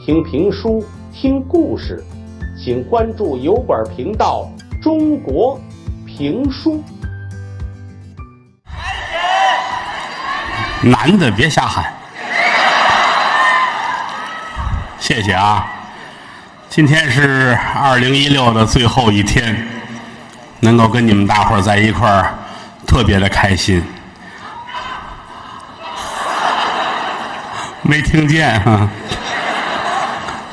听评书、听故事，请关注有本频道中国评书。男的别瞎喊，谢谢啊！今天是2016的最后一天，能够跟你们大伙儿在一块儿，特别的开心。没听见啊？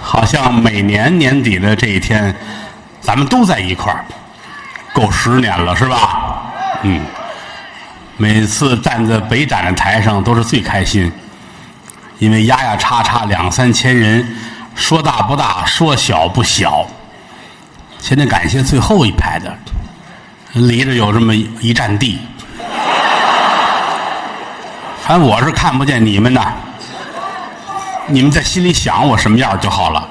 好像每年年底的这一天，咱们都在一块儿，够10年了，是吧？每次站在北展的台上都是最开心，因为压压叉叉2、3千人，说大不大，说小不小。现在感谢最后一排的，离着有这么一站地。反正我是看不见你们的，你们在心里想我什么样就好了，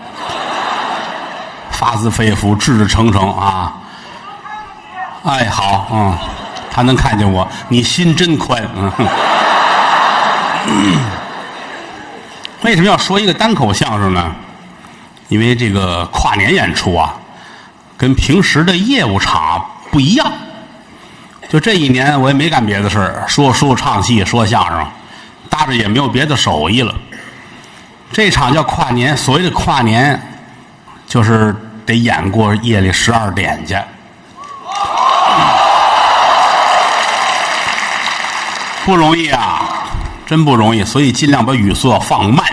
发自肺腑，志志诚诚啊！哎，好，他能看见我，你心真宽。为什么要说一个单口相声呢？因为这个跨年演出啊，跟平时的业务场不一样。就这一年，我也没干别的事儿，说书、唱戏、说相声，搭着也没有别的手艺了。这场叫跨年，所谓的跨年，就是得演过夜里12点去。不容易啊，真不容易，所以尽量把语速要放慢。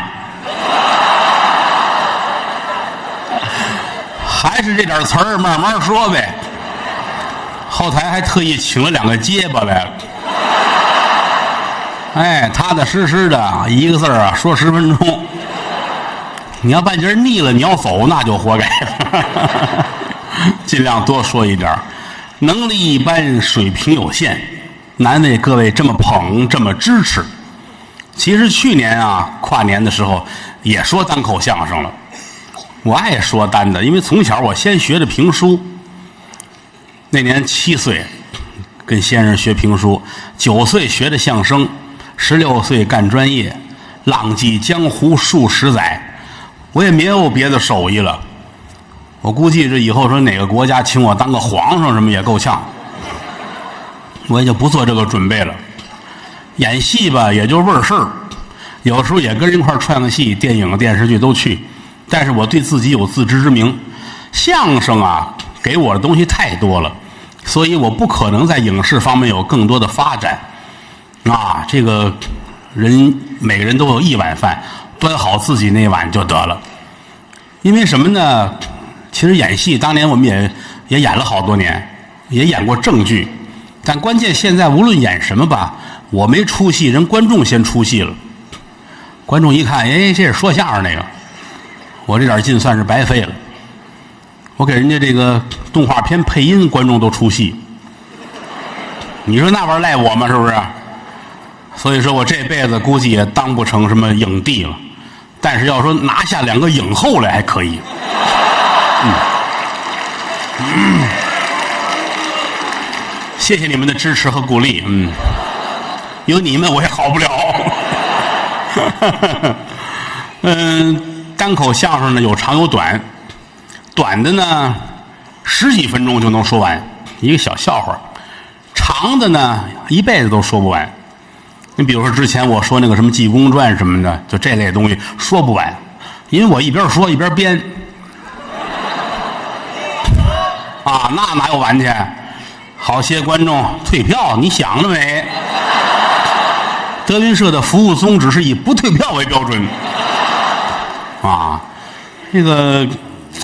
还是这点词儿，慢慢说呗。后台还特意请了2个结巴来了，哎，踏踏实实的一个字啊，说10分钟。你要半截腻了，你要走那就活该。尽量多说一点，能力一般，水平有限。难为各位这么捧，这么支持。其实去年啊，跨年的时候也说单口相声了。我爱说单的，因为从小我先学的评书。那年7岁跟先生学评书，9岁学的相声，16岁干专业，浪迹江湖数十载，我也没有别的手艺了。我估计这以后说哪个国家请我当个皇上什么也够呛。我也就不做这个准备了。演戏吧，也就味儿事儿，有时候也跟人一块串个戏，电影电视剧都去。但是我对自己有自知之明，相声啊给我的东西太多了，所以我不可能在影视方面有更多的发展。啊，这个人每个人都有一碗饭，端好自己那碗就得了。因为什么呢？其实演戏当年我们也演了好多年，也演过正剧。但关键现在无论演什么吧，我没出戏，人观众先出戏了。观众一看，哎，这是说相声那个，我这点劲算是白费了。我给人家这个动画片配音，观众都出戏。你说那玩意儿赖我吗？是不是？所以说我这辈子估计也当不成什么影帝了，但是要说拿下2个影后来还可以。谢谢你们的支持和鼓励，有你们我也好不了。单口相声呢有长有短，短的呢10几分钟就能说完一个小笑话，长的呢一辈子都说不完。你比如说之前我说那个什么《济公传》什么的，就这类东西说不完，因为我一边说一边编。啊，那哪有完去？好些观众退票，你想了没？德云社的服务宗旨是以不退票为标准。啊，这个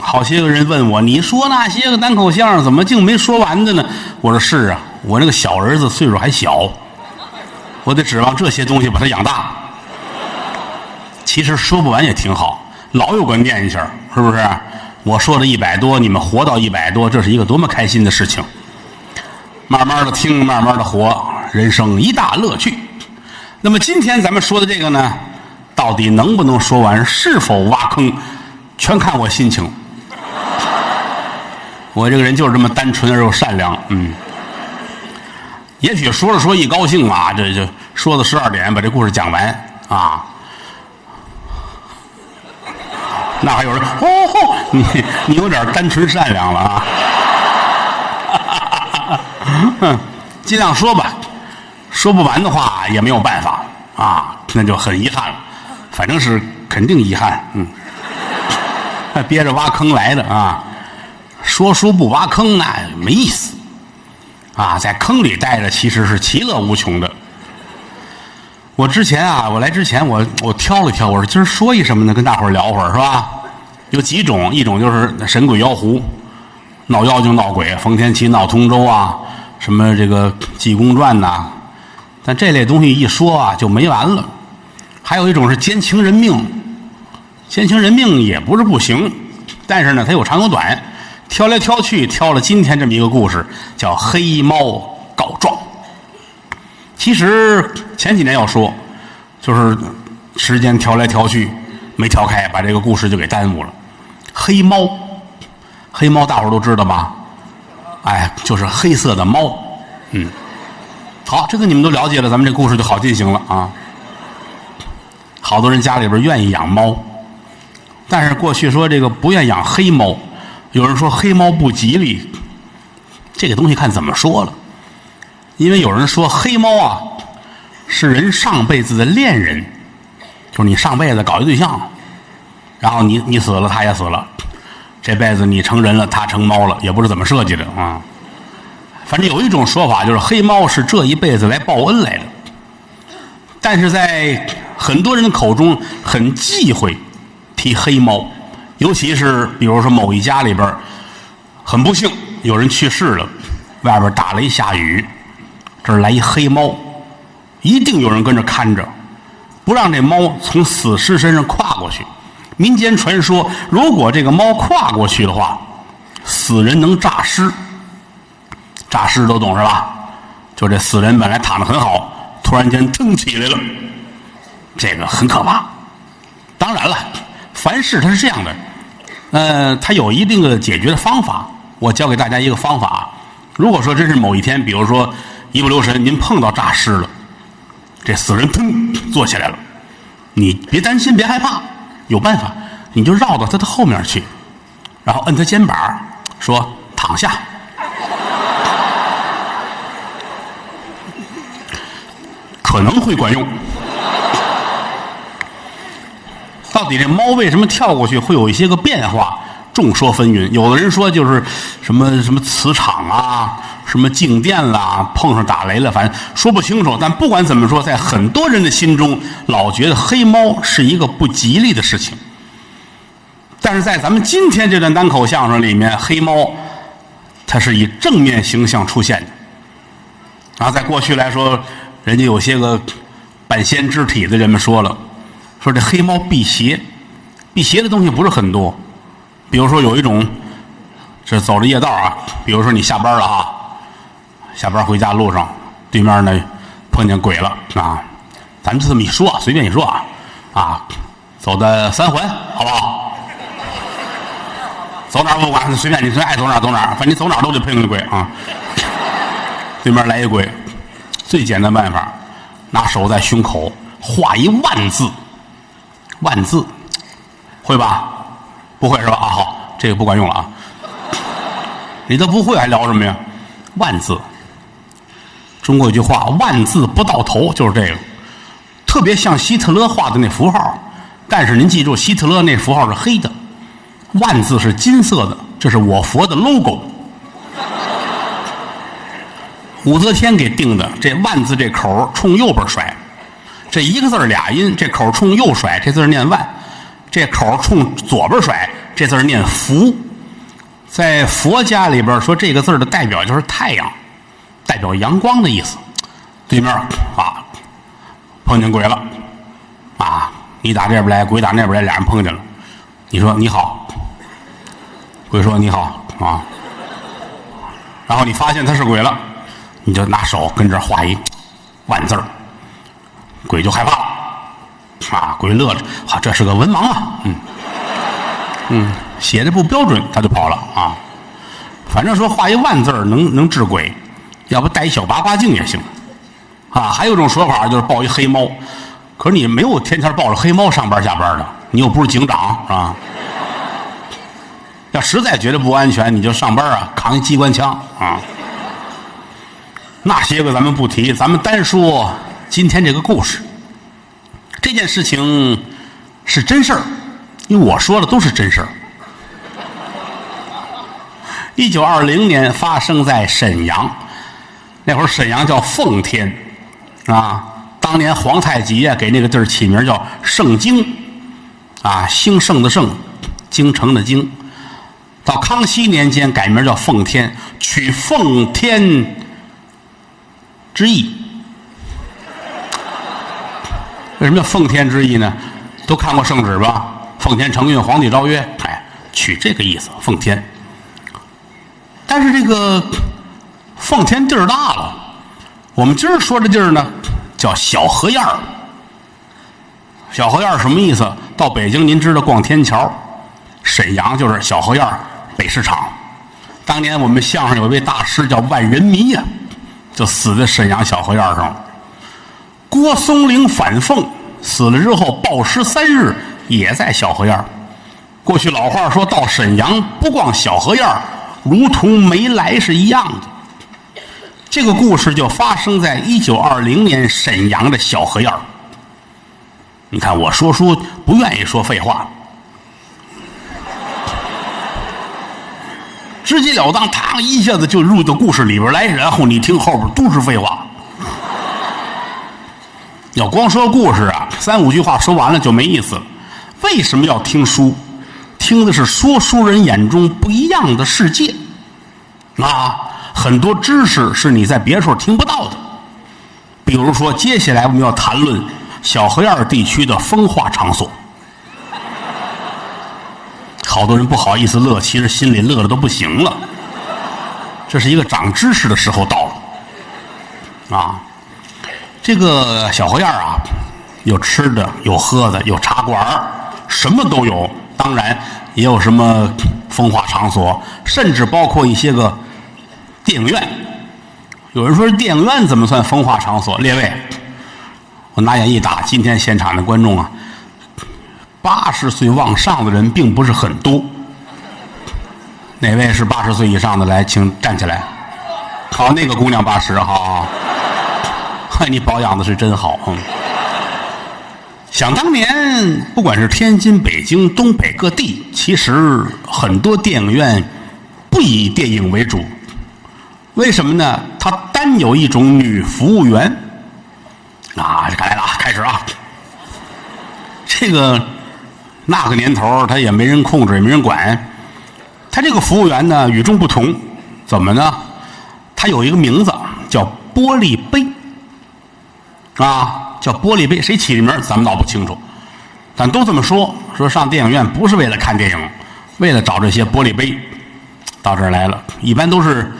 好些个人问我，你说那些个单口相声怎么竟没说完的呢？我说是啊，我那个小儿子岁数还小，我得指望这些东西把他养大。其实说不完也挺好，老有个念想，是不是？我说了100多，你们活到100多，这是一个多么开心的事情。慢慢的听，慢慢的活，人生一大乐趣。那么今天咱们说的这个呢，到底能不能说完，是否挖坑，全看我心情。我这个人就是这么单纯而又善良。也许说着说一高兴啊，这就说到12点把这故事讲完啊。那还有人你有点单纯善良了啊。尽量说吧，说不完的话也没有办法啊，那就很遗憾了。反正是肯定遗憾，憋着挖坑来的啊。说书不挖坑那没意思啊，在坑里待着其实是其乐无穷的。我来之前我挑了挑，我说今儿说一什么呢？跟大伙儿聊会儿是吧？有几种，一种就是神鬼妖狐，闹妖精闹鬼，冯天琪闹通州啊，什么这个济公传呐，但这类东西一说啊就没完了。还有一种是奸情人命，奸情人命也不是不行，但是呢它有长有短，挑来挑去挑了今天这么一个故事，叫黑猫告状。其实前几年要说，就是时间挑来挑去没挑开，把这个故事就给耽误了。黑猫大伙儿都知道吧？哎，就是黑色的猫。好，这个你们都了解了，咱们这故事就好进行了啊。好多人家里边愿意养猫，但是过去说这个不愿养黑猫，有人说黑猫不吉利，这个东西看怎么说了。因为有人说黑猫啊是人上辈子的恋人，就是你上辈子搞一对象，然后你死了他也死了，这辈子你成人了他成猫了，也不知怎么设计的啊。反正有一种说法就是黑猫是这一辈子来报恩来的，但是在很多人的口中很忌讳提黑猫，尤其是比如说某一家里边很不幸有人去世了，外边打雷下雨，这儿来一黑猫，一定有人跟着看着，不让这猫从死尸身上跨过去。民间传说，如果这个猫跨过去的话，死人能诈尸。诈尸都懂是吧？就这死人本来躺得很好，突然间腾起来了，这个很可怕。当然了，凡事它是这样的，它有一定的解决的方法。我教给大家一个方法，如果说真是某一天，比如说一不留神您碰到诈尸了，这死人腾坐起来了，你别担心别害怕，有办法，你就绕到他的后面去，然后摁他肩膀说躺下，可能会管用。到底这猫为什么跳过去会有一些个变化，众说纷纭。有的人说就是什么磁场啊，什么静电啦，碰上打雷了，反正说不清楚。但不管怎么说，在很多人的心中老觉得黑猫是一个不吉利的事情。但是在咱们今天这段单口相声里面，黑猫它是以正面形象出现的。然后在过去来说，人家有些个半仙之体的人们说了，说这黑猫辟邪，辟邪的东西不是很多。比如说有一种，这走着夜道啊，比如说你下班了啊，下班回家路上，对面呢碰见鬼了啊，咱们就这么一说，随便一说啊，走的3环，好不好？走哪儿不管，随便你爱走哪儿走哪儿，反正你走哪儿都得碰见鬼啊。对面来一鬼，最简单办法，拿手在胸口画一万字，万字，会吧？不会是吧？啊，好，这个不管用了啊。你都不会还聊什么呀？万字。中国有句话，万字不到头，就是这个，特别像希特勒画的那符号，但是您记住，希特勒那符号是黑的，万字是金色的，这是我佛的 logo。武则天给定的，这万字这口冲右边甩，这一个字俩音，这口冲右甩，这字念万，这口冲左边甩，这字念福。在佛家里边说，这个字的代表就是太阳，代表阳光的意思。对面啊，碰见鬼了啊，你打这边来，鬼打那边来，俩人碰见了，你说你好，鬼说你好啊，然后你发现他是鬼了，你就拿手跟这画一万字，鬼就害怕了啊，鬼乐着，啊，这是个文盲啊，写的不标准，他就跑了啊。反正说画一万字能治鬼，要不带一小八卦镜也行啊。还有一种说法就是抱一黑猫，可是你没有天天抱着黑猫上班下班的，你又不是警长是吧？要实在觉得不安全，你就上班啊，扛一机关枪啊。那些个咱们不提，咱们单说今天这个故事。这件事情是真事儿，因为我说的都是真事儿。1920年发生在沈阳，那会儿沈阳叫奉天啊。当年皇太极啊给那个地儿起名叫盛京啊，兴盛的盛，京城的京。到康熙年间改名叫奉天，取奉天之意。为什么叫奉天之意呢？都看过圣旨吧？奉天承运，皇帝诏曰，哎，取这个意思，奉天。但是这个奉天地儿大了，我们今儿说这地儿呢叫小河沿儿。小河沿儿什么意思？到北京您知道逛天桥，沈阳就是小河沿儿北市场。当年我们相声有一位大师叫万人迷呀，就死在沈阳小河沿儿上了。郭松龄反凤死了之后，暴尸3日，也在小河沿儿。过去老话说到沈阳不逛小河沿儿，如同没来是一样的。这个故事就发生在1920年沈阳的小河沿儿。你看我说书不愿意说废话，直截了当，嘡一下子就入到故事里边来，然后你听后边都是废话。要光说故事啊，3、5句话说完了就没意思了。为什么要听书？听的是说书人眼中不一样的世界啊，很多知识是你在别处听不到的。比如说接下来我们要谈论小河沿地区的风化场所。好多人不好意思乐，其实心里乐得都不行了。这是一个长知识的时候到了啊。这个小河沿啊，有吃的，有喝的，有茶馆，什么都有。当然也有什么风化场所，甚至包括一些个电影院。有人说电影院怎么算风化场所？列位，我拿眼一打，今天现场的观众啊，80岁往上的人并不是很多。哪位是80岁以上的？来，请站起来。好，那个姑娘80，好。嗨，你保养的是真好。想当年，不管是天津、北京、东北各地，其实很多电影院不以电影为主。为什么呢？它单有一种女服务员。啊，该来了，开始啊！这个那个年头，他也没人控制，也没人管。他这个服务员呢，与众不同。怎么呢？他有一个名字叫玻璃杯。啊，叫玻璃杯，谁起的名咱们倒不清楚，但都这么说。说上电影院不是为了看电影，为了找这些玻璃杯，到这儿来了。一般都是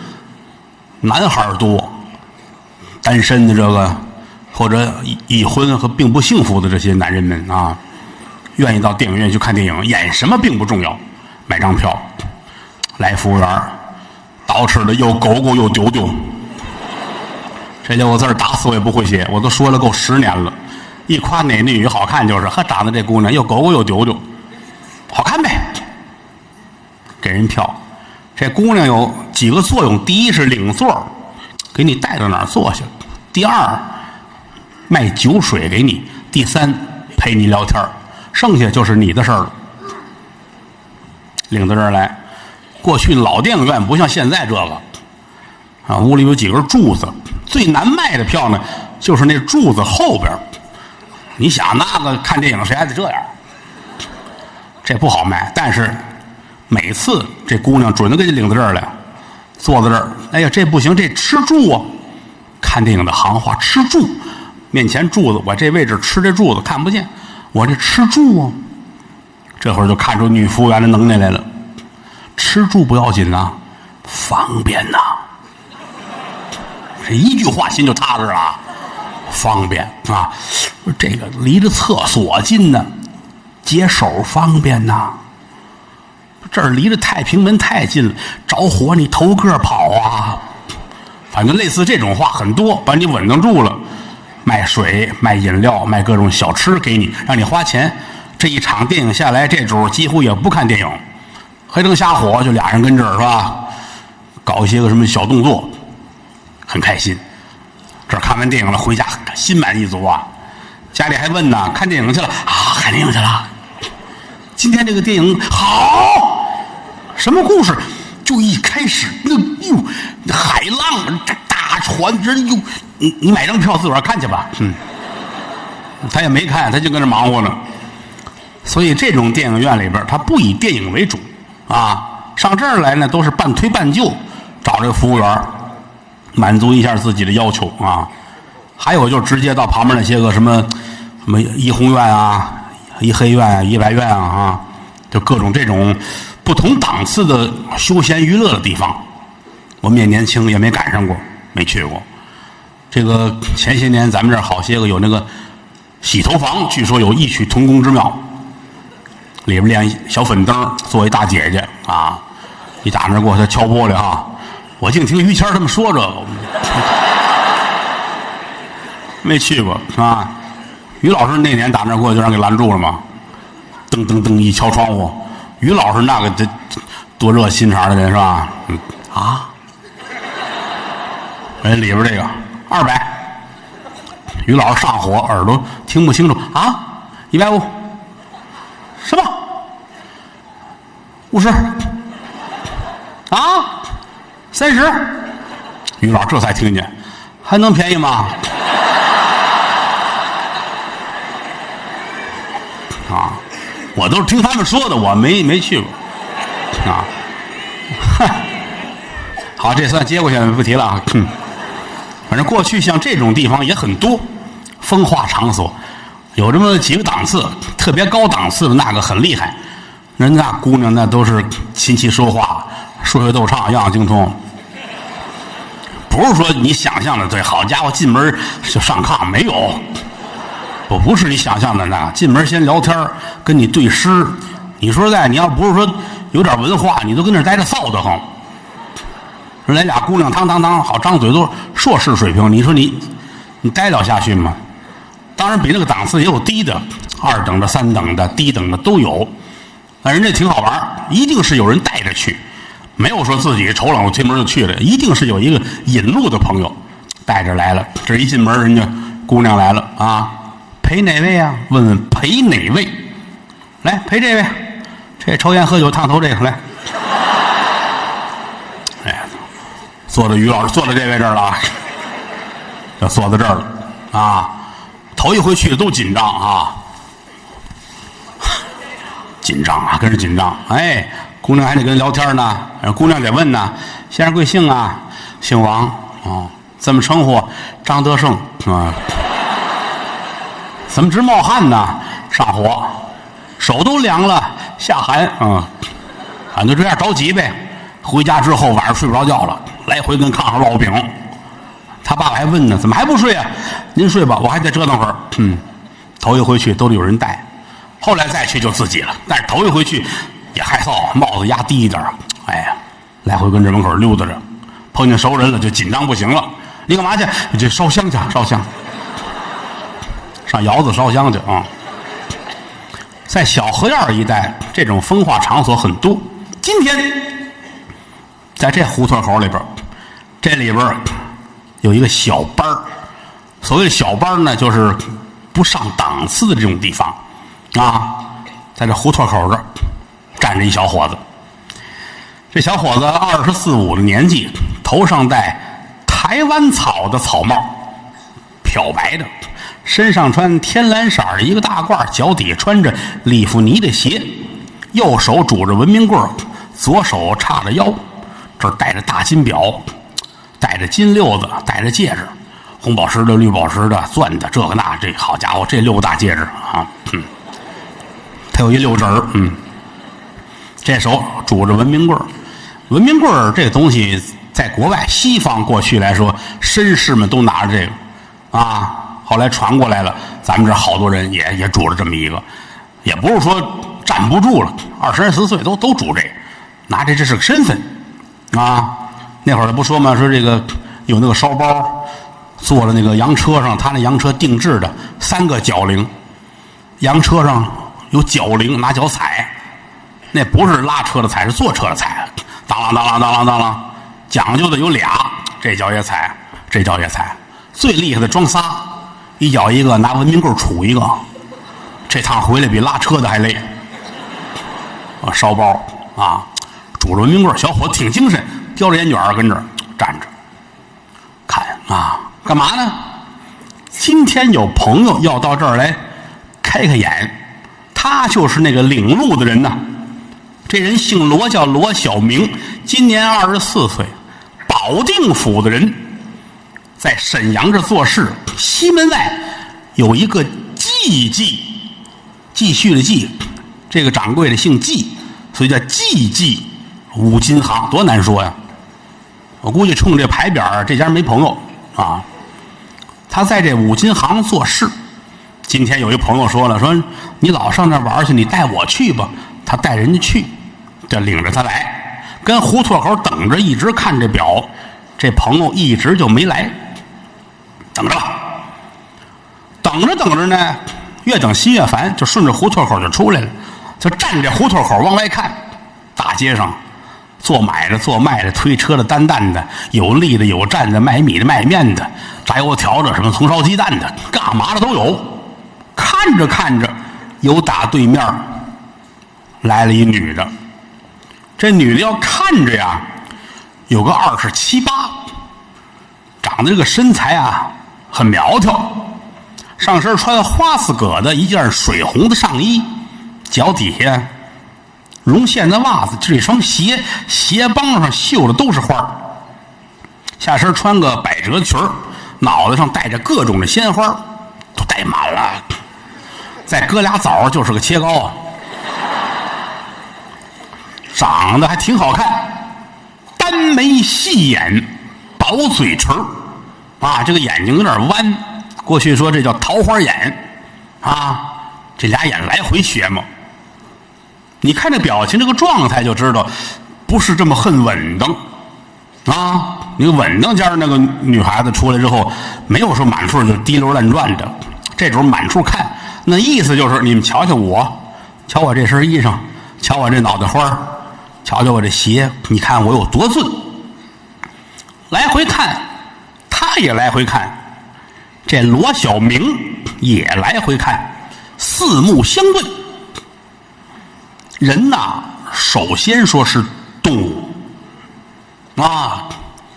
男孩多，单身的这个或者已婚和并不幸福的这些男人们啊，愿意到电影院去看电影。演什么并不重要，买张票，来服务员，捯饬的又狗狗又丢丢。这6个字打死我也不会写，我都说了够10年了。一夸哪女好看就是，呵，长得这姑娘又狗狗又丢丢，好看呗。给人票，这姑娘有几个作用：第一是领座，给你带到哪儿坐下；第二，卖酒水给你；第三，陪你聊天。剩下就是你的事儿了。领到这儿来，过去老电影院不像现在这个啊，屋里有几根柱子。最难卖的票呢，就是那柱子后边。你想那个看电影谁还得这样？这不好卖。但是每次这姑娘准能给你领到这儿来，坐在这儿。哎呀，这不行，这吃住啊！看电影的行话，吃住。面前柱子，我这位置吃这柱子看不见，我这吃住啊。这会儿就看出女服务员的能耐来了。吃住不要紧呐，方便呐。这一句话心就踏实了，方便啊！这个离着厕所近呢，解手方便呐。这儿离着太平门太近了，着火你头个跑啊！反正类似这种话很多，把你稳当住了。卖水、卖饮料、卖各种小吃给你，让你花钱。这一场电影下来，这主几乎也不看电影，黑灯瞎火就俩人跟这儿是吧，搞一些个什么小动作，很开心。这看完电影了，回家心满意足啊。家里还问呢，看电影去了啊？看电影去了。今天这个电影好，什么故事？就一开始那海浪，这大船，这哟，你买张票自个儿看去吧。他也没看，他就跟这忙活呢。所以这种电影院里边，他不以电影为主啊。上这儿来呢，都是半推半就，找这个服务员满足一下自己的要求啊。还有就直接到旁边那些个什么怡红院啊、怡黑院啊、怡白院啊，就各种这种不同档次的休闲娱乐的地方。我们也年轻，也没赶上过，没去过。这个前些年咱们这儿好些个有那个洗头房，据说有异曲同工之妙。里边练小粉灯，做一大姐姐啊，一打那过去敲玻璃哈。我净听于谦他们说这个，没去过啊。于老师那年打那过去就让给拦住了嘛，噔噔噔一敲窗户。于老师那个这多热心肠的人是吧？里边这个200，于老师上火，耳朵听不清楚啊，150，什么？50啊，30，于老师这才听见，还能便宜吗？啊，我都是听他们说的，我没去过啊。好，这算接过去不提了啊。反正过去像这种地方也很多，风化场所有这么几个档次，特别高档次的那个很厉害，人家姑娘那都是琴棋书画、说学逗唱，样样精通。不是说你想象的对，好家伙，进门就上炕，没有。我不是你想象的那，进门先聊天，跟你对诗。你说实在，你要不是说有点文化，你都跟那待着臊得慌。来俩姑娘，当好张嘴都硕士水平，你说你待了下去吗？当然比那个档次也有低的，2等的、3等的、低等的都有。那人家挺好玩，一定是有人带着去，没有说自己瞅冷推门就去了，一定是有一个引路的朋友带着来了。这一进门，人家姑娘来了啊，陪哪位啊？问问陪哪位？来陪这位，这抽烟喝酒烫头这个来。哎，坐到于老师坐在这位这儿了啊，就坐在这儿了啊。头一回去都紧张啊，紧张啊，跟着紧张。哎，姑娘还得跟人聊天呢，姑娘得问呢，先生贵姓啊？姓王哦，怎么称呼？张德胜啊。怎么直冒汗呢？上火，手都凉了，下寒啊。俺就这样着急呗。回家之后晚上睡不着觉了，来回跟炕上烙饼。他爸爸还问呢，怎么还不睡啊？您睡吧，我还得折腾会儿。头一回去都得有人带，后来再去就自己了。但是头一回去也害臊，帽子压低一点，哎呀，来回跟这门口溜达着，碰见熟人了就紧张不行了。你干嘛去？你这烧香去，烧香，上窑子烧香去啊。在小河沿一带，这种风化场所很多。今天在这胡同口里边，这里边有一个小班儿。所谓的小班呢，就是不上档次的这种地方啊。在这胡同口这儿站着一小伙子，这小伙子24、25的年纪，头上戴台湾草的草帽，漂白的，身上穿天蓝色的一个大褂，脚底穿着利芙尼的鞋，右手拄着文明棍，左手叉着腰，这儿戴着大金表，戴着金溜子，戴着戒指，红宝石的、绿宝石的、钻的，这个那，这好家伙，这6个大戒指啊，他有一6指儿，这手拄着文明棍。文明棍这个东西，在国外西方过去来说，绅士们都拿着这个啊。后来传过来了，咱们这好多人也拄着这么一个，也不是说站不住了，20、24岁都拄这个，拿这是个身份啊。那会儿不说嘛，说这个有那个烧包，坐在那个洋车上，他那洋车定制的3个脚铃，洋车上有脚铃，拿脚踩，那不是拉车的踩，是坐车的踩，当啷当啷当啷当啷，讲究的有俩，这脚也踩，这脚也踩，最厉害的装仨，一脚一个，拿文明棍杵一个，这趟回来比拉车的还累。烧包啊，拄着文明棍，小伙子挺精神，叼着烟卷跟这儿站着看啊，干嘛呢？今天有朋友要到这儿来开开眼，他就是那个领路的人呐。这人姓罗，叫罗小明，今年24岁，保定府的人，在沈阳这做事。西门外有一个季继，继续的继，这个掌柜的姓季，所以叫季五金行，多难说呀！我估计冲这牌匾，这家没朋友啊。他在这五金行做事。今天有一朋友说了，说你老上那玩去，你带我去吧。他带人家去，就领着他来，跟胡同口等着，一直看这表。这朋友一直就没来，等着吧。等着等着呢，越等心越烦，就顺着胡同口就出来了，就站着胡同口往外看。大街上做买的做卖的，推车的担担的，有立的有站的，卖米的卖面的，炸油条的，什么葱烧鸡蛋的，干嘛的都有。看着看着，有打对面来了一女的。这女的要看着呀，有个27、8，长得这个身材啊很苗条，上身穿花丝葛的一件水红的上衣，脚底下绒线的袜子，这双鞋帮上绣的都是花，下身穿个百褶裙，脑袋上戴着各种的鲜花，都戴满了，再搁俩枣就是个切糕啊。长得还挺好看，单眉细眼，薄嘴唇啊，这个眼睛有点弯，过去说这叫桃花眼啊，这俩眼来回学嘛。你看这表情这个状态就知道不是这么很稳当啊。你稳当家那个女孩子出来之后，没有说满处就滴溜乱转的，这种满处看，那意思就是你们瞧瞧我，瞧我这身衣裳，瞧我这脑袋花，瞧瞧我这鞋，你看我有多俊。来回看，他也来回看，这罗小明也来回看，四目相对。人呐，首先说是动物啊，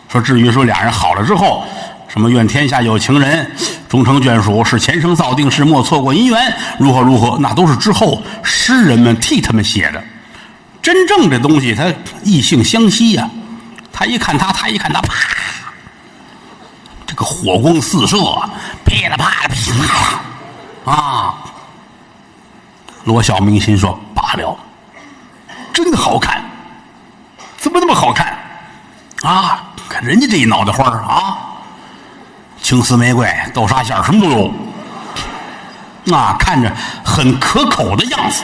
说至于说俩人好了之后，什么愿天下有情人终成眷属，是前生造定事，莫错过姻缘，如何如何，那都是之后诗人们替他们写的。真正这东西它异性相吸呀，他一看他，他一看他，啪，这个火光四射，噼里啪啦噼里啪啦啊！罗小明心说罢了，真好看，怎么那么好看啊？看人家这一脑袋花啊，青丝玫瑰、豆沙馅什么都有啊，看着很可口的样子。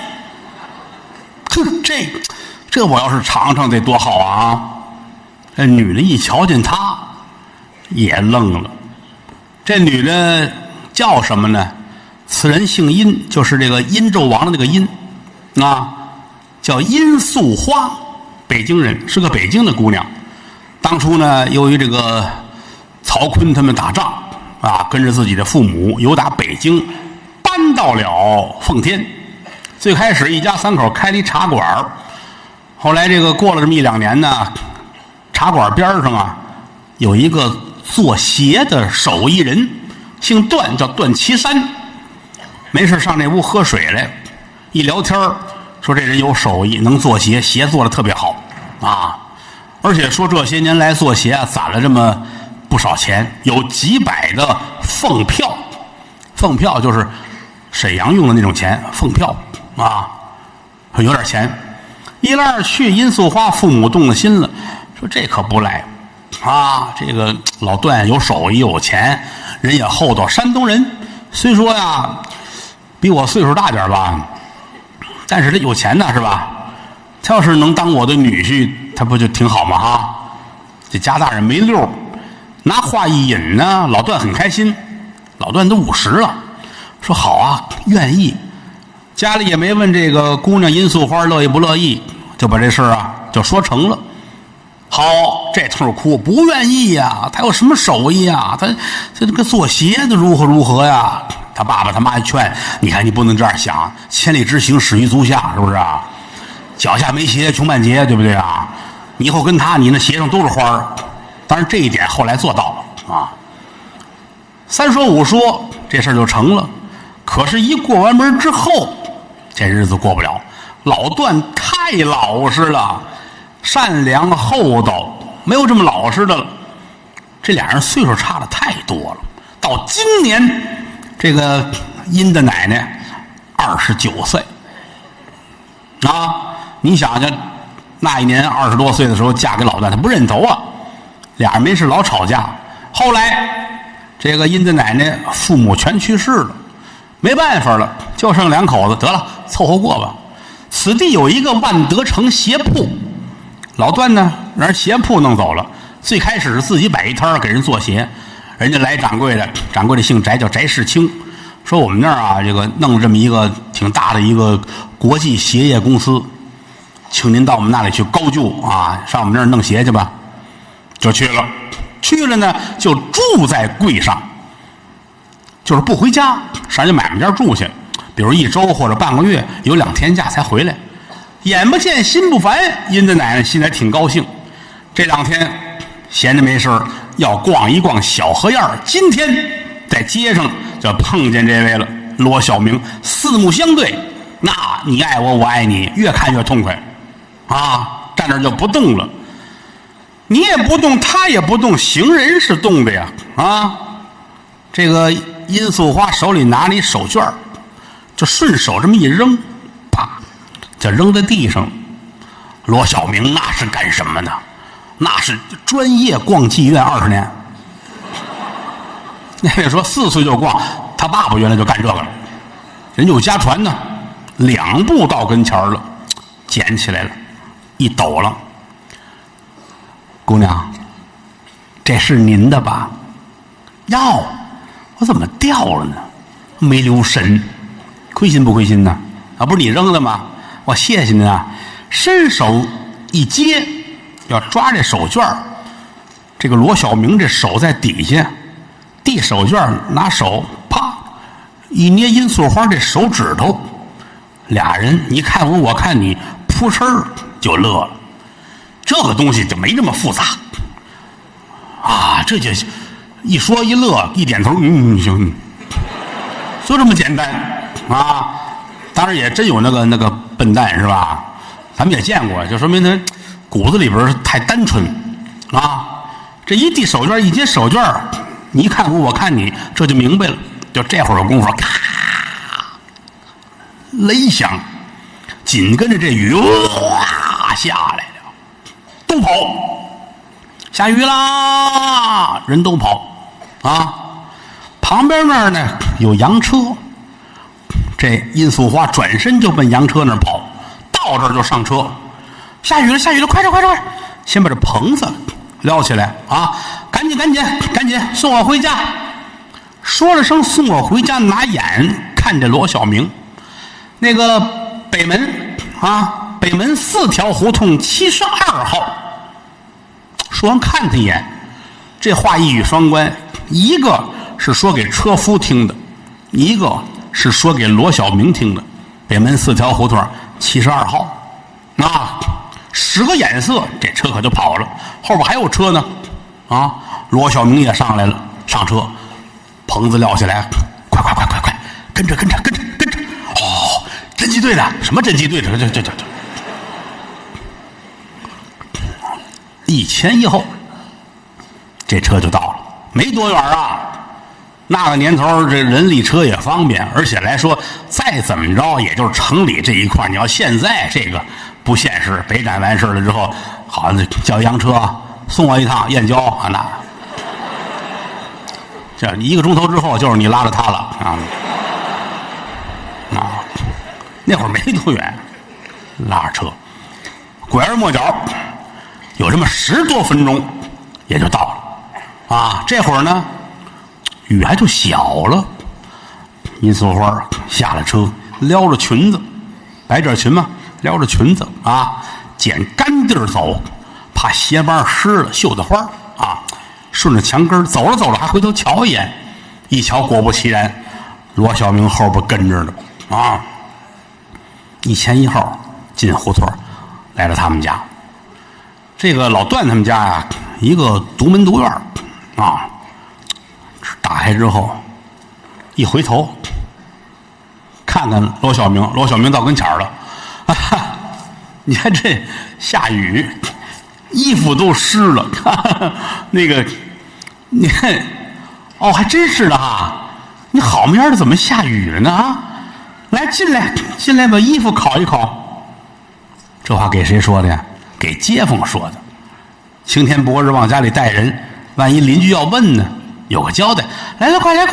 这我要是尝尝得多好啊！这女的一瞧见他，也愣了。这女的叫什么呢？此人姓殷，就是这个殷纣王的那个殷啊，叫殷素花，北京人，是个北京的姑娘。当初呢，由于这个曹锟他们打仗啊，跟着自己的父母由打北京搬到了奉天。最开始一家三口开了一茶馆，后来这个过了这么1、2年呢，茶馆边上啊有一个做鞋的手艺人，姓段，叫段岐山。没事上那屋喝水来，一聊天说这人有手艺，能做鞋，鞋做得特别好啊，而且说这些年来做鞋啊攒了这么不少钱，有几百的俸票。俸票就是沈阳用的那种钱，俸票啊，有点钱。一来二去，殷素花父母动了心了，说这可不赖啊，这个老段有手艺有钱，人也厚道，山东人，虽说呀比我岁数大点吧，但是他有钱呢，是吧？他要是能当我的女婿，他不就挺好吗？哈，这家大人没溜，拿话一引呢，老段很开心。老段都50了，说好啊，愿意。家里也没问这个姑娘殷素花乐意不乐意，就把这事儿啊就说成了。好，这头哭不愿意呀，他有什么手艺呀？他这个做鞋的如何呀？他爸爸他妈劝，你看你不能这样想，千里之行始于足下，是不是啊？脚下没鞋穷半截，对不对啊？你以后跟他，你那鞋上都是花儿。当然这一点后来做到了啊。三说五说，这事儿就成了。可是，一过完门之后，这日子过不了。老段太老实了，善良厚道，没有这么老实的了。这俩人岁数差的太多了。到今年，这个殷的奶奶29岁啊，你想想，那一年20多岁的时候嫁给老段，他不认头啊。俩人没事老吵架。后来，这个殷的奶奶父母全去世了。没办法了，就剩两口子，得了，凑合过吧。此地有一个万德城鞋铺，老段呢让人鞋铺弄走了。最开始是自己摆一摊给人做鞋，人家来掌柜的，掌柜的姓翟，叫翟世清，说我们那儿啊，这个弄这么一个挺大的一个国际鞋业公司，请您到我们那里去高就啊，上我们那儿弄鞋去吧。就去了，去了呢就住在柜上。就是不回家，上人家买卖家住去，比如1周或者半个月，有2天假才回来。眼不见心不烦，殷的奶奶心里挺高兴。这2天闲着没事要逛一逛小河沿。今天在街上就碰见这位了，罗小明，四目相对，那你爱我，我爱你，越看越痛快啊！站那就不动了，你也不动，他也不动，行人是动的呀啊！这个殷素花手里拿了一手绢，就顺手这么一扔，啪，就扔在地上。罗小明那是干什么呢？那是专业逛妓院20年。那位说4岁就逛，他爸爸原来就干这个了，人有家传呢。2步到跟前了，捡起来了，一抖了。姑娘，这是您的吧？哟，我怎么掉了呢？没留神，亏心不亏心呢？啊，不是你扔的吗？我谢谢您啊！伸手一接，要抓这手绢，这个罗小明这手在底下，递手绢，拿手啪一捏殷素花这手指头，俩人你看我，我看你，扑哧就乐了。这个东西就没这么复杂啊，这就一说一乐一点头，行，就这么简单啊！当然也真有那个笨蛋是吧？咱们也见过，就说明他骨子里边太单纯啊！这一递手绢，一接手绢，你看我，我看你，这就明白了。就这会儿的功夫，咔，雷响，紧跟着这雨哗下来了，都跑，下雨啦，人都跑啊！旁边那儿呢有洋车，这殷素花转身就奔洋车那儿跑，到这儿就上车。下雨了，下雨了，快点，快点，快！先把这棚子撩起来啊！赶紧送我回家。说了声送我回家，拿眼看着罗小明，那个北门啊，北门4条胡同72号。说完看他一眼，这话一语双关，一个是说给车夫听的，一个是说给罗小明听的。北门4条胡同72号啊，使个眼色，这车可就跑了。后边还有车呢啊！罗小明也上来了，上车，棚子撂下来，快，跟着！哦，侦缉队的，什么侦缉队的？这，一前一后，这车就到了，没多远啊。那个年头，这人力车也方便，而且来说，再怎么着，也就是城里这一块。你要现在这个不现实，北展完事了之后，好叫洋车送我一趟燕郊啊，那这1个钟头之后，就是你拉着他了啊！那会儿没多远，拉着车，拐弯抹角，有这么10多分钟，也就到了啊。这会儿呢，雨还就小了。殷素花下了车，撩着裙子，百褶裙嘛，撩着裙子啊，捡干地儿走，怕鞋帮湿了绣的花啊，顺着墙根走着走着还回头瞧一眼，一瞧果不其然，罗小明后边跟着呢啊，一前一后进胡同来到他们家。这个老段他们家呀，一个独门独院啊，打开之后一回头看看罗小明，罗小明到跟前儿了啊，你看这下雨衣服都湿了，那个你看哦还真是的哈，你好么样的怎么下雨了呢啊？来进来把衣服烤一烤。这话给谁说的呀？给街坊说的。晴天博日往家里带人，万一邻居要问呢，有个交代。来了，快来！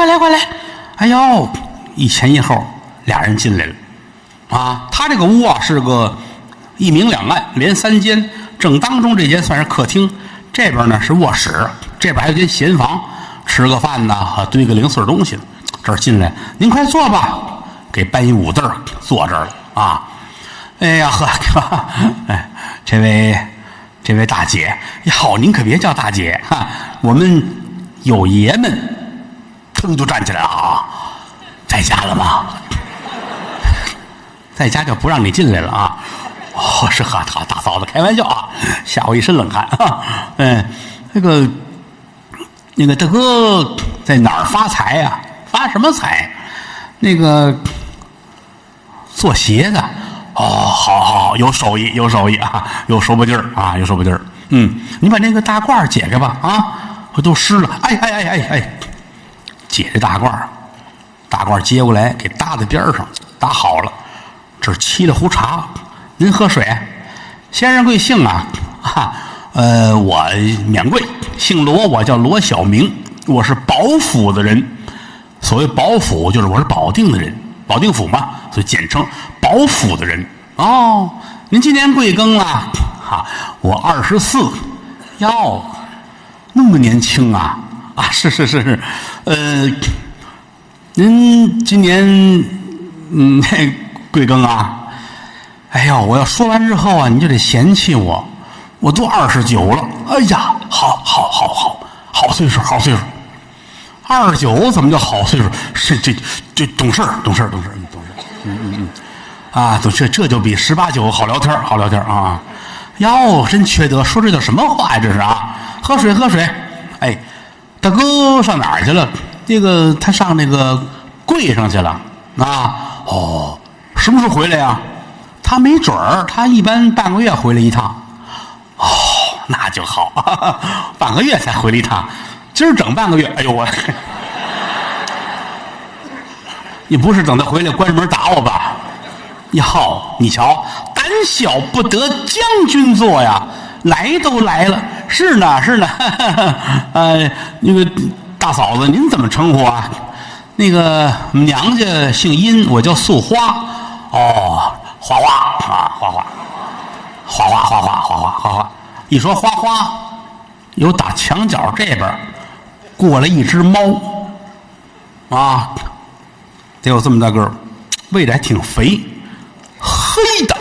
哎呦，一前一后俩人进来了啊！他这个屋啊是个一明两暗，连三间，正当中这间算是客厅，这边呢是卧室，这边还有间闲房，吃个饭呐，堆个零碎东西。这儿进来，您快坐吧，给搬一五凳坐这儿了啊！哎呀呵，哎，这位大姐，好，您可别叫大姐哈，我们有爷们，腾就站起来啊，在家了吗？在家就不让你进来了啊！哦，是好大嫂子开玩笑啊，吓我一身冷汗啊！那个大哥在哪儿发财呀？发什么财？那个做鞋的。哦，好，有手艺啊，有手把劲儿啊，有手把劲儿。你把那个大褂解开吧啊，我都湿了。哎，解这大褂接过来给搭在边上，搭好了。这沏了壶茶，您喝水。先生贵姓啊？我免贵，姓罗，我叫罗小明，我是保府的人。所谓保府，就是我是保定的人，保定府嘛，所以简称保府的人。哦，您今年贵庚啊？我24。哟，那么年轻啊！啊，是。您今年贵庚啊？哎呦，我要说完之后啊，你就得嫌弃我，我都29了。哎呀，好岁数，29怎么叫好岁数？是这懂事。啊，这就比18、19好聊天啊！哟，真缺德！说这叫什么话呀？这是啊！喝水。哎，大哥上哪儿去了？那个他上那个柜上去了啊！哦，什么时候回来呀？他没准儿，他一般半个月回来一趟。哦，那就好，半个月才回来一趟，今儿整半个月。哎呦我，你不是等他回来关门打我吧？哟，你瞧，胆小不得将军做呀！来都来了，是呢。那个大嫂子，您怎么称呼啊？那个娘家姓殷，我叫素花。哦，花花。一说花花，有打墙角这边过来一只猫，啊，得有这么大个儿，喂的还挺肥。黑的，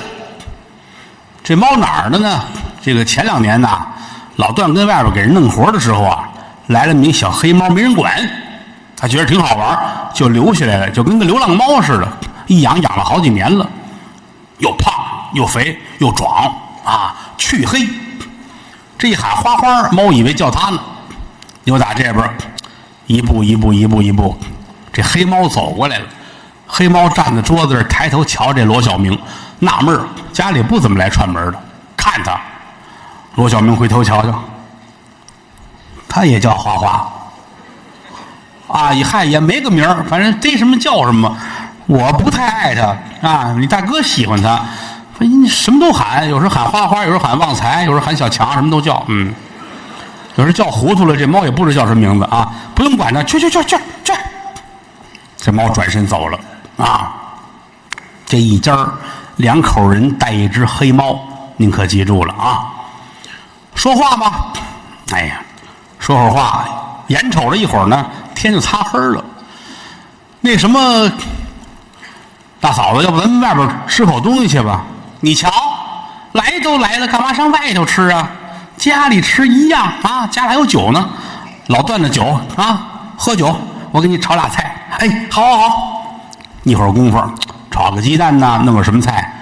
这猫哪儿的呢？这个前2年呢，老段跟外边给人弄活的时候啊，来了名小黑猫，没人管，他觉得挺好玩，就留下来了，就跟个流浪猫似的，一养了好几年了，又胖又肥又壮啊，黢黑。这一喊花花，猫以为叫他呢，又打这边一步，这黑猫走过来了。黑猫站在桌子这儿，抬头瞧这罗小明，纳闷儿，家里不怎么来串门的，看他。罗小明回头瞧瞧，他也叫花花，啊，也没个名儿，反正逮什么叫什么。我不太爱他啊，你大哥喜欢他，你什么都喊，有时候喊花花，有时候喊旺财，有时候喊小强，什么都叫。有时叫糊涂了，这猫也不知叫什么名字啊，不用管它，去。这猫转身走了。啊，这一家2口人带一只黑猫，您可记住了啊！说话吧，哎呀，说会儿话，眼瞅着一会儿呢，天就擦黑了。那什么，大嫂子，要不咱们外边吃口东西去吧？你瞧，来都来了，干嘛上外头吃啊？家里吃一样啊，家里还有酒呢，老段的酒啊，喝酒，我给你炒俩菜。哎，好好好，一会儿功夫，炒个鸡蛋呐，弄个什么菜，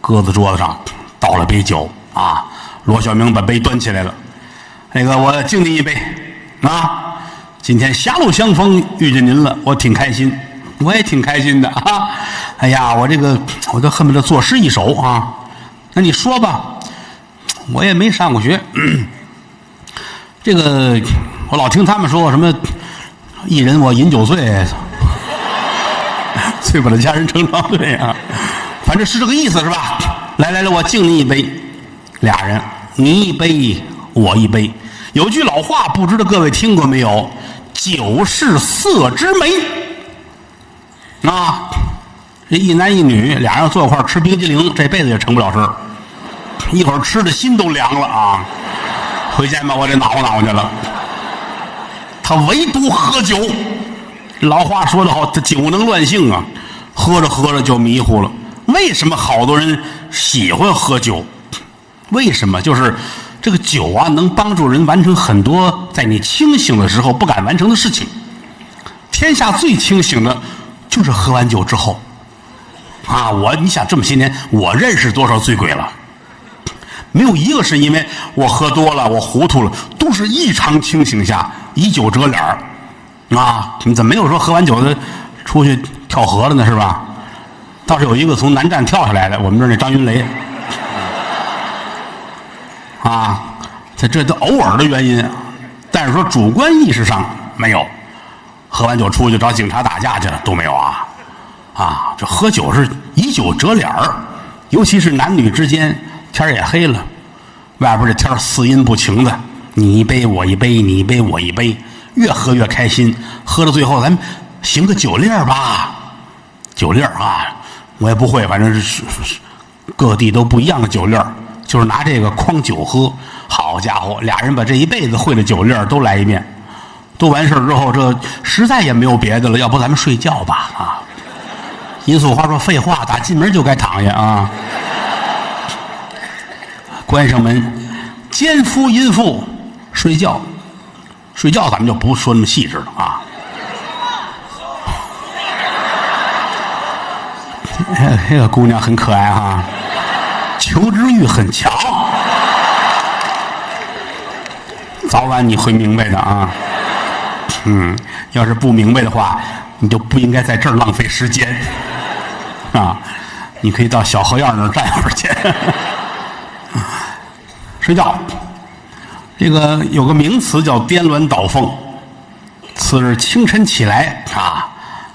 搁在桌子上，倒了杯酒啊。罗小明把杯端起来了，那个我敬您一杯啊！今天狭路相逢遇见您了，我挺开心，我也挺开心的啊！哎呀，我都恨不得作诗一首啊！那你说吧，我也没上过学，这个我老听他们说什么一人我饮酒醉，醉不了家人成双对啊，反正是这个意思是吧？来来来，我敬您一杯，俩人你一杯我一杯。有句老话，不知道各位听过没有？酒是色之媒啊！这一男一女俩人坐一块吃冰激凌，这辈子也成不了事儿。一会儿吃的心都凉了啊！回家吧，我得恼恼去了。他唯独喝酒，老话说得好，他酒能乱性啊，喝着喝着就迷糊了。为什么好多人喜欢喝酒？为什么？就是这个酒啊，能帮助人完成很多在你清醒的时候不敢完成的事情。天下最清醒的，就是喝完酒之后啊！你想这么些年，我认识多少醉鬼了？没有一个是因为我喝多了，我糊涂了，都是异常清醒下以酒遮脸啊！你怎么没有说喝完酒的出去跳河了呢？是吧？倒是有一个从南站跳下来的，我们这儿那张云雷啊，这都偶尔的原因，但是说主观意识上没有，喝完酒出去找警察打架去了都没有啊！啊，这喝酒是以酒遮脸儿，尤其是男女之间，天也黑了，外边这天四阴不晴的，你一杯我一杯，你一杯我一杯，越喝越开心，喝到最后咱们行个酒令吧，酒令啊，我也不会，反正是各地都不一样的酒令，就是拿这个诓酒喝。好家伙，俩人把这一辈子会的酒令都来一遍，都完事儿之后，这实在也没有别的了，要不咱们睡觉吧啊？殷素花说废话，打进门就该躺下啊。关上门，奸夫淫妇睡觉，睡觉咱们就不说那么细致了啊。这个姑娘很可爱哈，求知欲很强，早晚你会明白的啊。要是不明白的话，你就不应该在这儿浪费时间啊。你可以到小河沿那儿站会儿去。睡觉，这个有个名词叫颠鸾倒凤。次日清晨起来啊，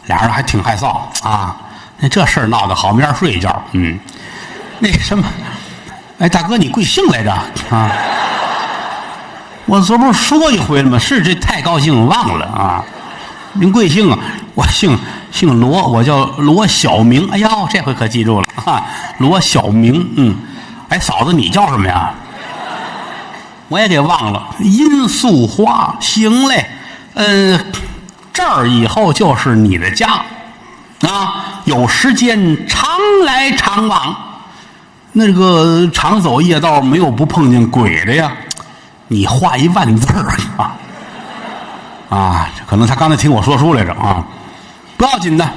俩人还挺害臊啊。这事儿闹得好，明儿睡一觉。那什么，哎，大哥，你贵姓来着啊？我这不是说一回了吗？是这太高兴忘了啊。您贵姓啊？我姓罗，我叫罗小明。哎呦，这回可记住了啊，罗小明。哎，嫂子你叫什么呀？我也给忘了。殷素花。行嘞，这儿以后就是你的家啊，有时间常来常往。那个常走夜道，没有不碰见鬼的呀。你画一万字儿啊！可能他刚才听我说书来着啊，不要紧的。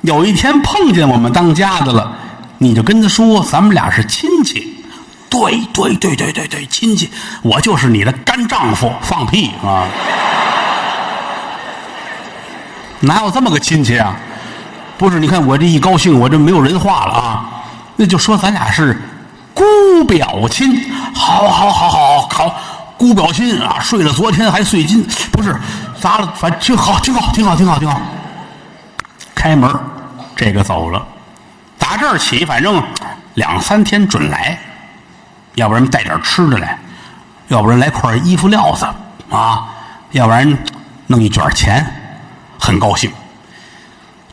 有一天碰见我们当家的了，你就跟他说咱们俩是亲戚。对，亲戚，我就是你的干丈夫。放屁啊！哪有这么个亲戚啊？不是，你看我这一高兴，我这没有人话了啊！那就说咱俩是姑表亲。好，姑表亲啊！睡了昨天还碎金，不是砸了，反正挺好。开门，这个走了。打这儿起，反正2、3天准来，要不然带点吃的来，要不然来块衣服料子啊，要不然弄一卷钱，很高兴。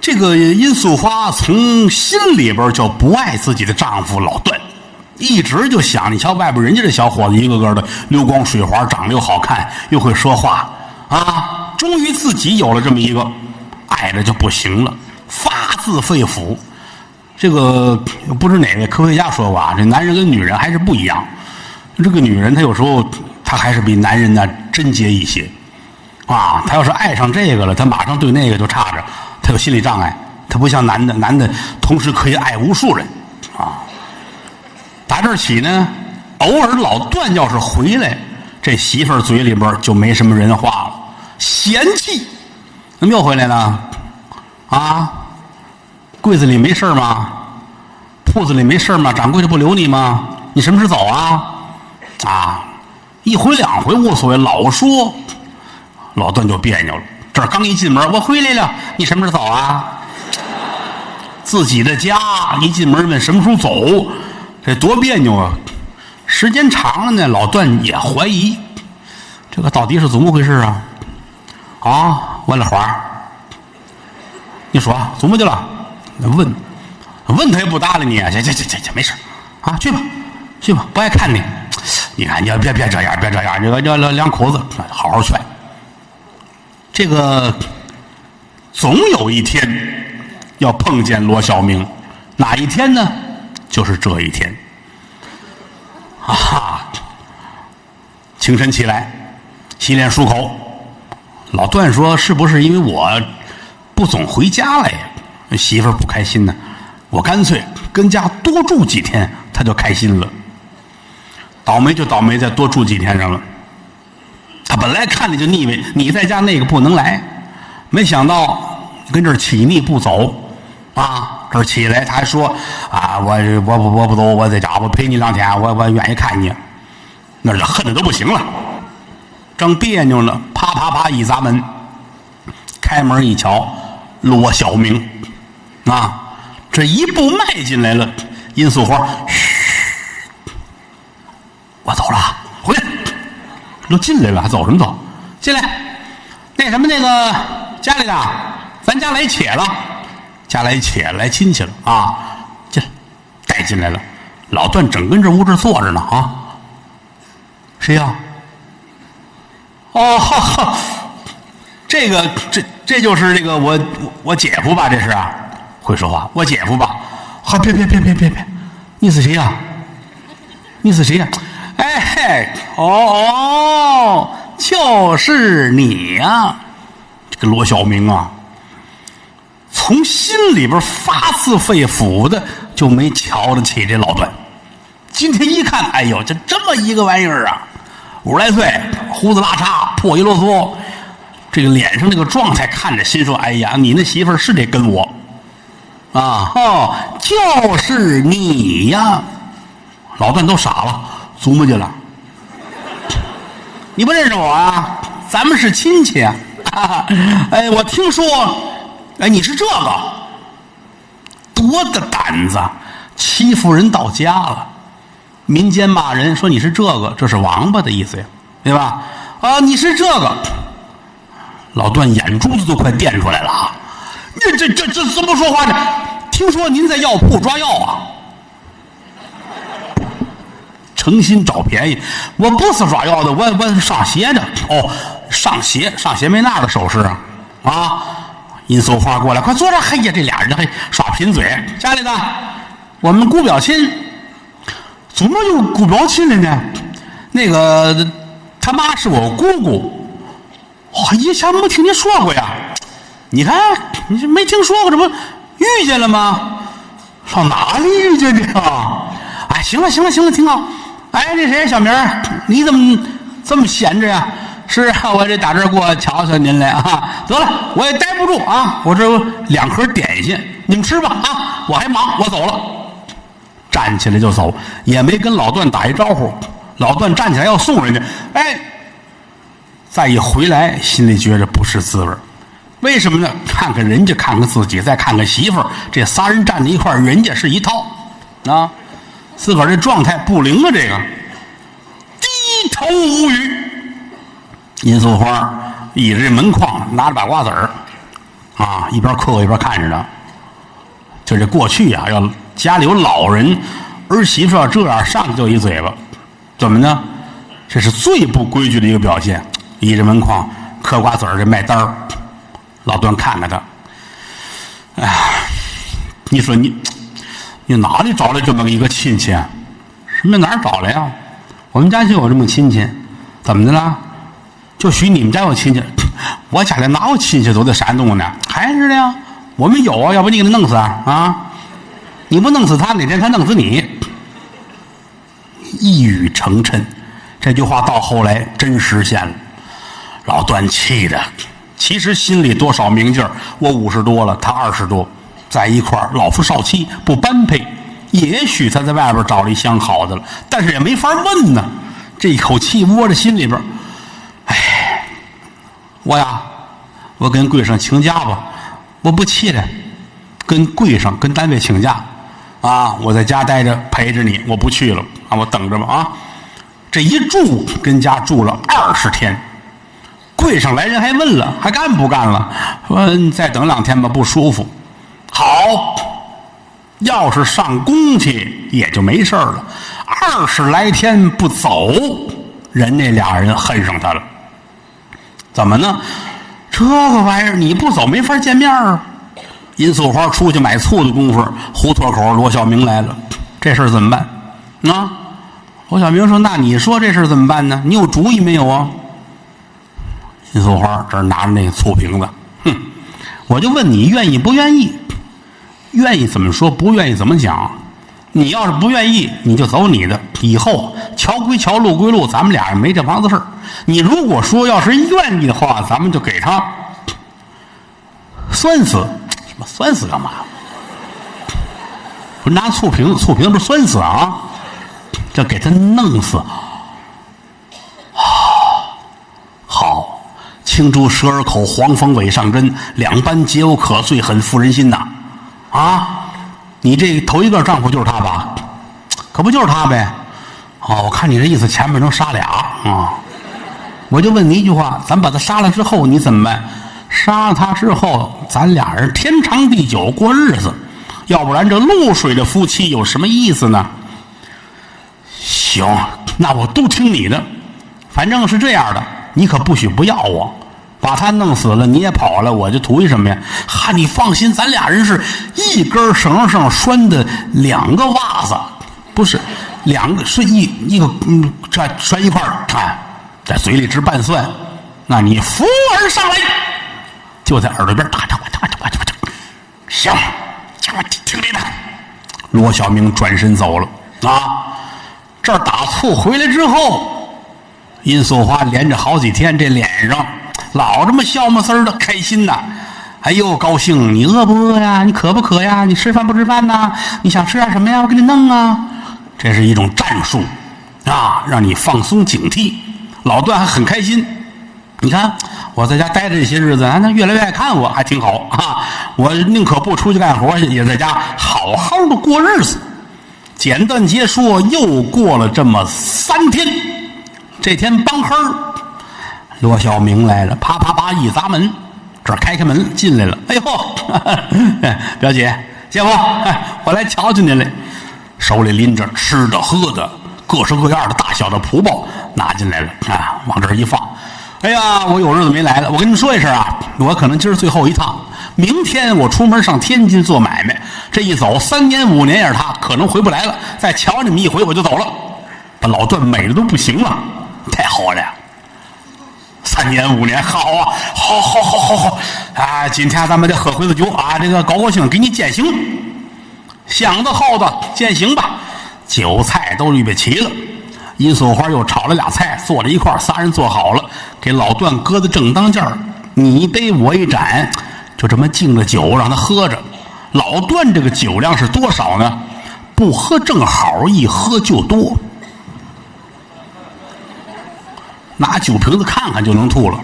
这个殷素花从心里边就不爱自己的丈夫老段，一直就想，你瞧外边人家这小伙子一个个的溜光水滑，长得又好看，又会说话啊，终于自己有了这么一个，爱的就不行了，发自肺腑。这个不知哪位科学家说过啊，这男人跟女人还是不一样。这个女人她有时候她还是比男人呢贞洁一些啊。她要是爱上这个了，她马上对那个就差着，她有心理障碍。她不像男的，男的同时可以爱无数人啊。打这儿起呢，偶尔老段要是回来，这媳妇儿嘴里边就没什么人话了，嫌弃。怎么又回来了？啊，柜子里没事吗？铺子里没事吗？掌柜的不留你吗？你什么时候走啊？啊，一回两回无所谓，老说，老段就别扭了。这儿刚一进门，我回来了，你什么时候走啊？自己的家一进门问什么时候走，这多别扭啊！时间长了呢，老段也怀疑，这个到底是怎么回事啊？啊，问了会儿，你说怎么的了？问他也不搭理你，这没事啊，去吧，不爱看你。你看，你要别这样，这个两口子好好劝。这个总有一天要碰见罗小明，哪一天呢？就是这一天。啊！清晨起来，洗脸漱口。老段说：“是不是因为我不总回家来呀？媳妇儿不开心呢？我干脆跟家多住几天，她就开心了。倒霉就倒霉在多住几天上了。他本来看着就腻味，你在家那个不能来，没想到跟这儿起腻不走啊！这儿起来他还说啊，我不走，我在家我陪你2天，我愿意看你。那就恨得都不行了。”正别扭呢，啪啪啪一砸门，开门一瞧，罗小明啊，这一步迈进来了。殷素花，嘘，我走了，回来，都进来了，还走什么走？进来，那个家里的，咱家来且了，家来且来亲戚了啊，进来，带进来了。老段整跟这屋这坐着呢啊，谁呀？哦，这就是这个我姐夫吧？这是啊，会说话，我姐夫吧？好，别，你是谁呀？你是谁呀？哎，哦，就是你呀！这个罗小明啊，从心里边发自肺腑的就没瞧得起这老段。今天一看，哎呦，这么一个玩意儿啊！50来岁，胡子拉碴，破衣啰嗦，这个脸上这个状态看着，心说：“哎呀，你那媳妇儿是得跟我啊！哦，就是你呀！”老段都傻了，琢磨去了。你不认识我啊？咱们是亲戚啊！哎，我听说，哎，你是这个，多大胆子，欺负人到家了。民间骂人说你是这个，这是王八的意思呀，对吧？啊，你是这个，老段眼珠子都快电出来了啊！你这怎么说话呢？听说您在药铺抓药啊？诚心找便宜，我不是抓药的，我是上鞋的。哦，上鞋没那样的手势啊！啊，殷素花过来，快坐这。嘿呀，这俩人还耍贫嘴。家里的，我们姑表亲。怎么有姑表亲了呢？那个他妈是我姑姑。哦，以前没听你说过呀。你看，你这没听说过，这不遇见了吗？上哪里遇见的啊？哎，行了，挺好。哎，这谁，小明，你怎么这么闲着呀？是啊，我这打这儿过瞧瞧您来啊。得了，我也待不住啊，我这有2盒点心，你们吃吧啊，我还忙，我走了。站起来就走，也没跟老段打一招呼。老段站起来要送人家，哎，再一回来，心里觉着不是滋味。为什么呢？看看人家，看看自己，再看看媳妇儿，这仨人站在一块儿，人家是一套啊。自个儿这状态不灵啊，这个低头无语。殷素花倚着这门框，拿着把瓜子儿啊，一边嗑一边看着呢。就这过去啊，要家里有老人，儿媳妇要这样上去就一嘴巴，怎么呢？这是最不规矩的一个表现。倚着门框嗑瓜子儿，这卖单儿。老段看看他，哎，你说你你哪里找来这么一个亲戚？什么哪儿找来呀？我们家就有这么亲戚。怎么的了？就许你们家有亲戚？我家里哪有亲戚都在山东呢？还是的呀，我们有啊，要不你给他弄死啊？你不弄死他，哪天他弄死你？一语成谶，这句话到后来真实现了。老段气的，其实心里多少明镜儿，我50多了，他20多，在一块儿老夫少妻，不般配。也许他在外边找了一相好的了，但是也没法问呢。这一口气窝在心里边，哎，我跟柜上请假吧，我不去了，跟柜上跟单位请假啊，我在家待着陪着你，我不去了啊，我等着吧啊。这一住跟家住了20天，柜上来人还问了，还干不干了？说你再等2天吧，不舒服。好，要是上工去也就没事了。20来天不走，人那俩人恨上他了。怎么呢？这个玩意儿你不走没法见面啊。殷素花出去买醋的功夫，胡同口罗小明来了，这事儿怎么办啊？罗小明说：“那你说这事儿怎么办呢？你有主意没有啊？”殷素花这儿拿着那个醋瓶子，哼，我就问你愿意不愿意？愿意怎么说，不愿意怎么讲？你要是不愿意，你就走你的，以后桥归桥，路归路，咱们俩人没这房子事儿。你如果说要是愿意的话，咱们就给他酸死。什么酸死干嘛？不是拿醋瓶不是酸死啊？就给他弄死。好，青珠蛇儿口，黄蜂尾上针，两般皆有可罪，很妇人心呐。啊，你这头一个丈夫就是他吧？可不就是他呗？哦，我看你这意思，前面能杀俩啊。我就问你一句话，咱把他杀了之后你怎么办？杀了他之后，咱俩人天长地久过日子，要不然这露水的夫妻有什么意思呢？行，那我都听你的。反正是这样的，你可不许不要我，把他弄死了，你也跑了，我就图一什么呀？哈，你放心，咱俩人是一根绳上拴的2个袜子，不是2个，是一个这拴一块儿，看在嘴里直拌蒜。那你扶耳上来，就在耳朵边打。行，我听你的。罗小明转身走了啊。这儿打醋回来之后，殷素花连着好几天，这脸上老这么笑么丝儿的开心呐。哎呦，高兴！你饿不饿呀？你渴不渴呀？你吃饭不吃饭呐？你想吃点什么呀？我给你弄啊！这是一种战术啊，让你放松警惕。老段还很开心。你看我在家待着这些日子，他越来越爱看我，还挺好啊。我宁可不出去干活去，也在家好好的过日子。简短结说，又过了这么3天。这天帮黑儿，罗小明来了，啪啪啪一砸门，这儿开门进来了。哎呦，表姐姐夫，我来瞧瞧您来。手里拎着吃的喝的，各式各样的大小的蒲包拿进来了啊，往这儿一放。哎呀，我有日子没来了，我跟你们说一声啊，我可能今儿最后一趟，明天我出门上天津做买卖，这一走3年5年也是他，可能回不来了。再瞧你们一回我就走了，把老段美的都不行了，太好了！3年5年，好啊，好啊！今天咱们得喝回子酒啊，这个高高兴，给你践行。想的好的，践行吧。酒菜都预备齐了。殷素花又炒了俩菜，坐在一块儿，3人坐好了，给老段搁在正当间儿，你一杯我一盏，就这么敬着酒让他喝着。老段这个酒量是多少呢？不喝正好，一喝就多，拿酒瓶子看看就能吐了，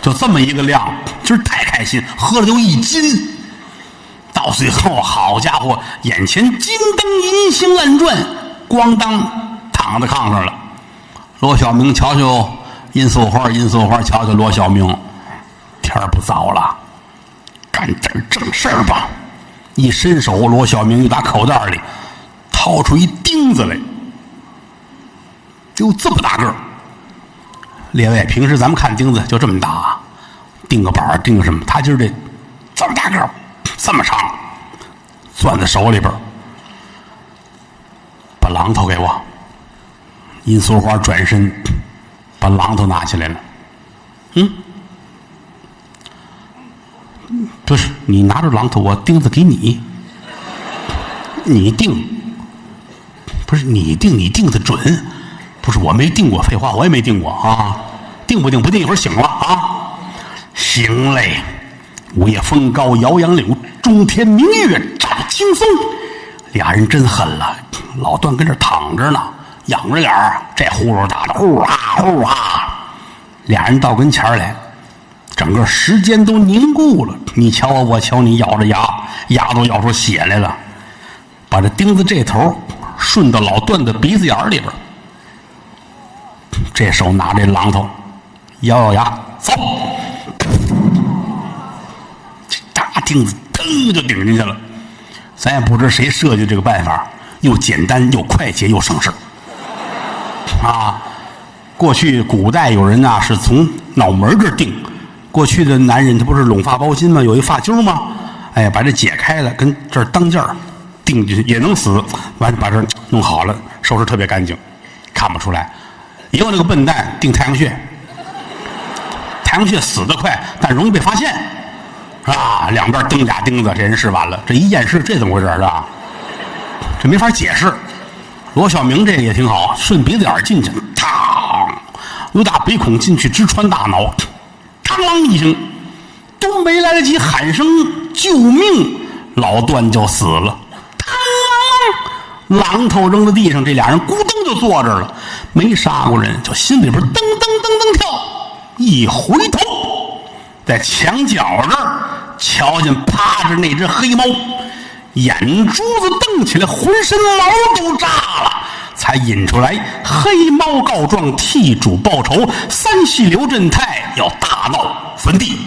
就这么一个量，今儿太开心，喝了就1斤。到最后，好家伙，眼前金灯银星乱转，咣当躺在炕上了。罗小明瞧瞧殷素花，殷素花瞧瞧罗小明，天儿不早了，干点正事儿吧。一伸手，罗小明又打口袋里掏出一钉子来，就这么大个儿。列位，平时咱们看钉子就这么大，钉个板钉个什么，他今儿这么大个儿，这么长，攥在手里边，把榔头给我。殷素花转身把榔头拿起来了。不是，你拿着榔头，我钉子给你，你定，不是你定，你定的准，不是我没定过，废话，我也没定过啊，定不定？不定一会儿醒了啊，行嘞。午夜风高摇杨柳，中天明月照青松。俩人真狠了，老段跟这躺着呢，仰着脸儿，这呼噜打的呼啊呼啊，俩人到跟前来，整个时间都凝固了。你瞧我，我瞧你，咬着牙，牙都咬出血来了。把这钉子这头顺到老段的鼻子眼里边，这手拿这榔头，咬咬牙，走。这大钉子腾就顶进去了。咱也不知谁设计这个办法，又简单又快捷又省事啊！过去古代有人啊是从脑门这钉，过去的男人他不是拢发包巾吗？有一发揪吗？哎，把这解开了，跟这儿当件儿钉进去也能死。完把这弄好了，收拾特别干净，看不出来。也有那个笨蛋钉太阳穴，太阳穴死得快，但容易被发现。啊，两边蹬俩钉子，这人是完了。这一验尸，这怎么回事是吧？这没法解释。罗小明这个也挺好，顺鼻子眼进去，嘡，由大鼻孔进去，直穿大脑，嘡啷一声，都没来得及喊声救命，老段就死了。嘡，榔头扔在地上，这俩人咕噔就坐这儿了，没杀过人，就心里边噔噔噔噔跳，一回头。在墙角这儿瞧见趴着那只黑猫，眼珠子瞪起来，浑身毛都炸了，才引出来黑猫告状，替主报仇，三系刘振泰要大闹坟地。